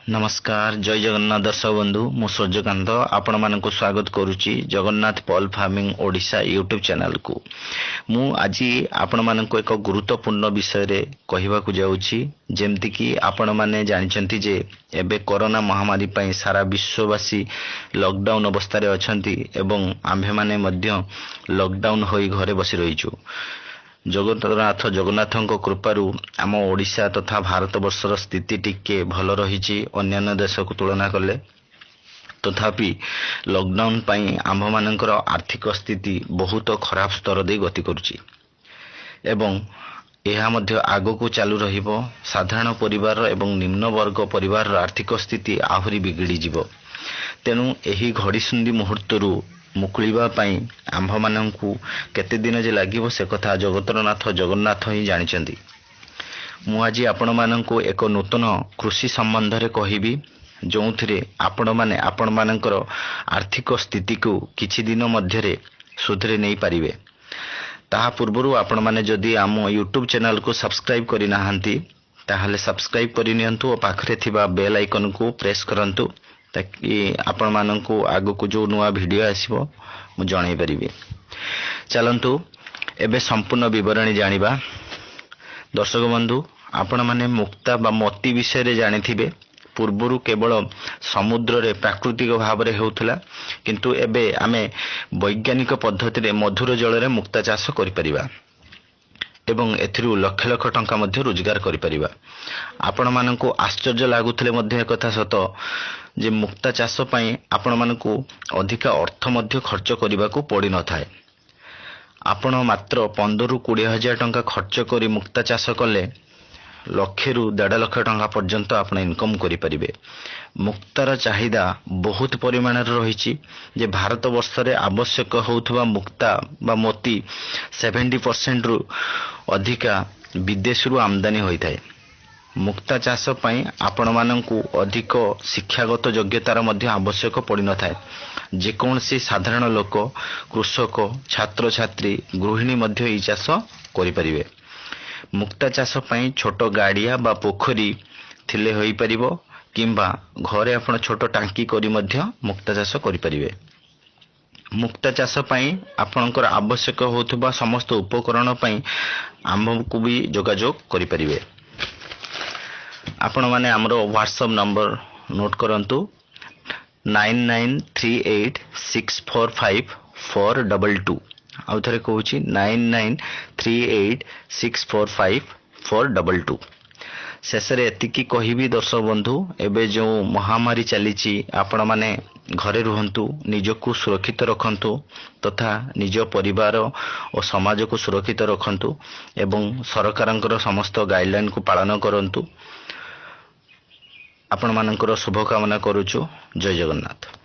नमस्कार जय जगन्नाथ दर्शक बंधु मु सूर्यकांत आपण मानक स्वागत करुच्ची Jagannath Pal farming Odisha YouTube channel को। मु आज आपण मानक एक गुरुत्वपूर्ण विषय रे कहवा जाऊँगी जेमती कि आपण माने जानचंती जे एबे कोरोना महामारी पई सारा विश्ववासी लॉकडाउन अवस्था रे अछंती एवं आम्भे माने मध्य लॉकडाउन होई घरे बसी रहिछु। जगन्नाथ कृपारू आम ओडिशा तथा भारत वर्षर स्थिति टिके भल रही अन्य देश को तुलना कले तथापि लॉकडाउन पाई आम मानकर आर्थिक स्थिति बहुत खराब स्तर दे गति करुची एवं यह मध्य आगो को चालू रहिबो। साधारण परिवार एवं निम्न वर्ग परिवार आर्थिक स्थिति आहुरी बिगड़ी जिवो। तेणु एही घड़ीसुंदी मुहूर्तरू मुकुलिबा पाई आम्भ माननकु केते दिन जे लागिबो से कथा जगतरनाथ जगन्नाथ ही जानिचंदी। मु आज आपण माननकु एक नूतन कृषि संबंध रे कहिबी जोंथिरे आपण माने आपण मानकर आर्थिक स्थिति को किछि दिन मध्य रे सुधरे नै पारिबे। ताहा पूर्वरु आपण माने जदि आम यूट्यूब चैनल को सब्सक्राइब करि नाहंती ताहाले सब्सक्राइब करि नियंतु और पाखरे थिबा बेल आइकन को प्रेस करंतु ताकि आपण माननकु आगु को जो नुआ वीडियो आसीबो मु जणाई परिबे। चलंतु एबे संपूर्ण विवरणी जानिबा। दर्शक बंधु आपण माने मुक्ता बा मोती विषय रे जानिथिबे। पूर्वरु केवल समुद्र रे प्राकृतिक भाव रे हेउथला किंतु एबे आमे वैज्ञानिक पद्धति रे मधुर जल रे मुक्ता चाष करि परिबा एवं एथिरु लक्ष लक्ष टंका मध्य रोजगार करि परिबा। आपण माननकु आश्चर्य लागुथले मध्य एकथा सत जे मुक्ता चाष पई आपण माननकु अधिक अर्थ मध्य खर्च करिबा को पड़ी न थाए। आपण मात्र 15 रु 20 हजार टंका खर्च करी मुक्ता चाष कले लक्ष रु 1.5 लाख टंका पर्यंत आपण इनकम करि परिबे। मुक्तार चाहिदा बहुत परिमाण रही जे भारत वर्ष रे आवश्यक होउथबा मुक्ता बा मोती 70% रु अधिका विदेश रु आमदानी होई थाए। मुक्ता चाष पई आपण माननकु अधिक शिक्षागत योग्यतार मध्य आवश्यक पड़ी न थाए। जेकोसी साधारण लोक कृषक छात्र छात्री गृहिणी मध्य ई चाष करि परिबे। मुक्ता चाष पई छोट गाड़िया बा पोखरी थिले होई परिबो किंबा घरे आपण छोट टांकी करी मध्य मुक्ता चाष करि परिबे। मुक्ता चाष पई आपणकर आवश्यक होतबा समस्त उपकरण पई आम्भको भी जोगाजोग करि परिबे। आपण माने हमरो व्हाट्सएप नंबर नोट करंतु 9938645422। आउ थरे कहूची 9938645422। शेष रे एतिकी कहिबी दर्शक बंधु एबे जो महामारी चलीची आपण माने घरे रुहंतु निजको सुरक्षित रखंतु तथा निज परिवार और समाज को सुरक्षित रखंतु एवं सरकारंकर समस्त गाइडलाइन को पालन करंतु। आपण मानकर शुभकामना करूछु। जय जगन्नाथ।